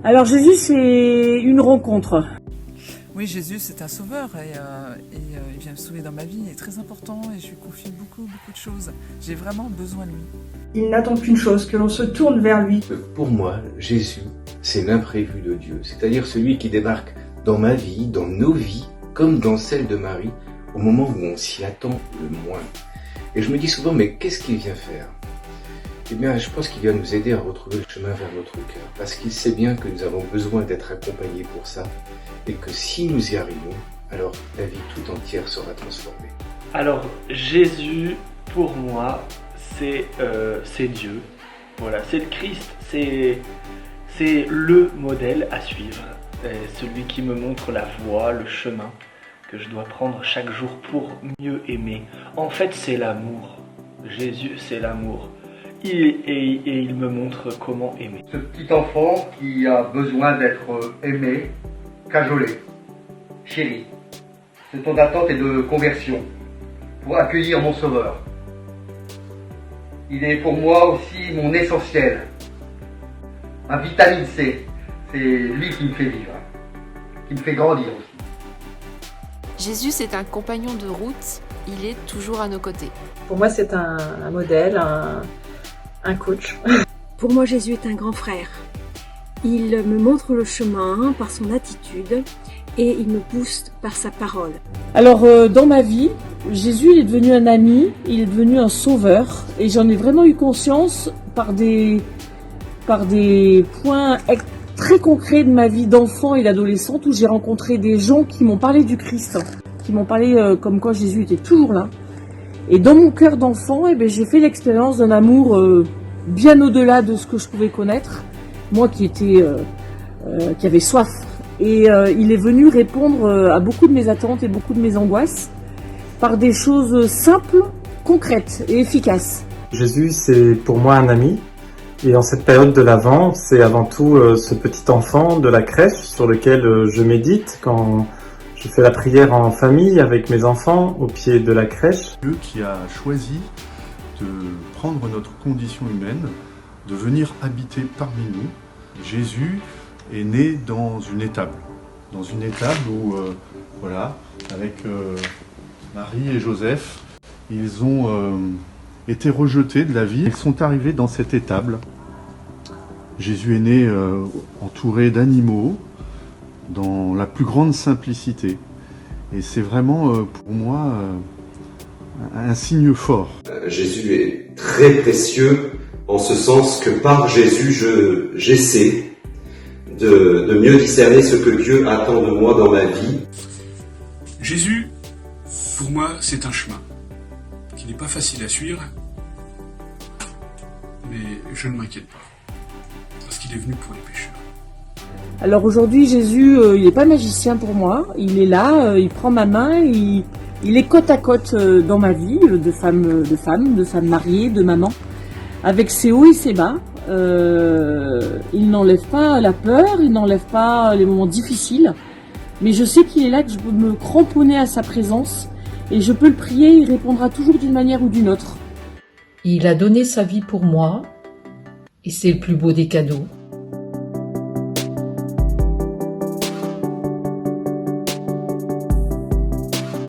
Alors Jésus, c'est une rencontre. Oui, Jésus, c'est un sauveur et il vient me sauver dans ma vie. Il est très important et je lui confie beaucoup de choses. J'ai vraiment besoin de lui. Il n'attend qu'une chose, que l'on se tourne vers lui. Pour moi, Jésus, c'est l'imprévu de Dieu, c'est-à-dire celui qui débarque dans ma vie, dans nos vies, comme dans celle de Marie, au moment où on s'y attend le moins. Et je me dis souvent, mais qu'est-ce qu'il vient faire ? Eh bien, je pense qu'il vient nous aider à retrouver le chemin vers notre cœur, parce qu'il sait bien que nous avons besoin d'être accompagnés pour ça, et que si nous y arrivons, alors la vie tout entière sera transformée. Alors, Jésus, pour moi, c'est Dieu. Voilà, c'est le Christ, c'est le modèle à suivre, celui qui me montre la voie, le chemin que je dois prendre chaque jour pour mieux aimer. En fait, c'est l'amour. Jésus, c'est l'amour. Et il me montre comment aimer. Ce petit enfant qui a besoin d'être aimé, cajolé, chéri. Ce temps d'attente et de conversion pour accueillir mon sauveur. Il est pour moi aussi mon essentiel. Ma vitamine C. C'est lui qui me fait vivre, qui me fait grandir aussi. Jésus, c'est un compagnon de route. Il est toujours à nos côtés. Pour moi, c'est un modèle, un coach. Pour moi, Jésus est un grand frère. Il me montre le chemin par son attitude et il me pousse par sa parole. Alors dans ma vie, Jésus il est devenu un ami, il est devenu un sauveur et j'en ai vraiment eu conscience par des points très concrets de ma vie d'enfant et d'adolescente où j'ai rencontré des gens qui m'ont parlé du Christ, qui m'ont parlé comme quoi Jésus était toujours là. Et dans mon cœur d'enfant, j'ai fait l'expérience d'un amour bien au-delà de ce que je pouvais connaître, moi qui avait soif. Et il est venu répondre à beaucoup de mes attentes et beaucoup de mes angoisses par des choses simples, concrètes et efficaces. Jésus, c'est pour moi un ami. Et en cette période de l'Avent, c'est avant tout ce petit enfant de la crèche sur lequel je médite quand je fais la prière en famille avec mes enfants au pied de la crèche. Dieu qui a choisi de prendre notre condition humaine, de venir habiter parmi nous. Jésus est né dans une étable où, avec Marie et Joseph, ils ont été rejetés de la vie. Ils sont arrivés dans cette étable. Jésus est né entouré d'animaux, dans la plus grande simplicité. Et c'est vraiment, pour moi, un signe fort. Jésus est très précieux en ce sens que par Jésus, j'essaie de mieux discerner ce que Dieu attend de moi dans ma vie. Jésus, pour moi, c'est un chemin qui n'est pas facile à suivre, mais je ne m'inquiète pas, parce qu'il est venu pour les pécheurs. Alors aujourd'hui, Jésus, il n'est pas magicien pour moi, il est là, il prend ma main, il est côte à côte dans ma vie, de femme mariée, de maman, avec ses hauts et ses bas. Il n'enlève pas la peur, il n'enlève pas les moments difficiles, mais je sais qu'il est là, que je peux me cramponner à sa présence et je peux le prier, il répondra toujours d'une manière ou d'une autre. Il a donné sa vie pour moi et c'est le plus beau des cadeaux.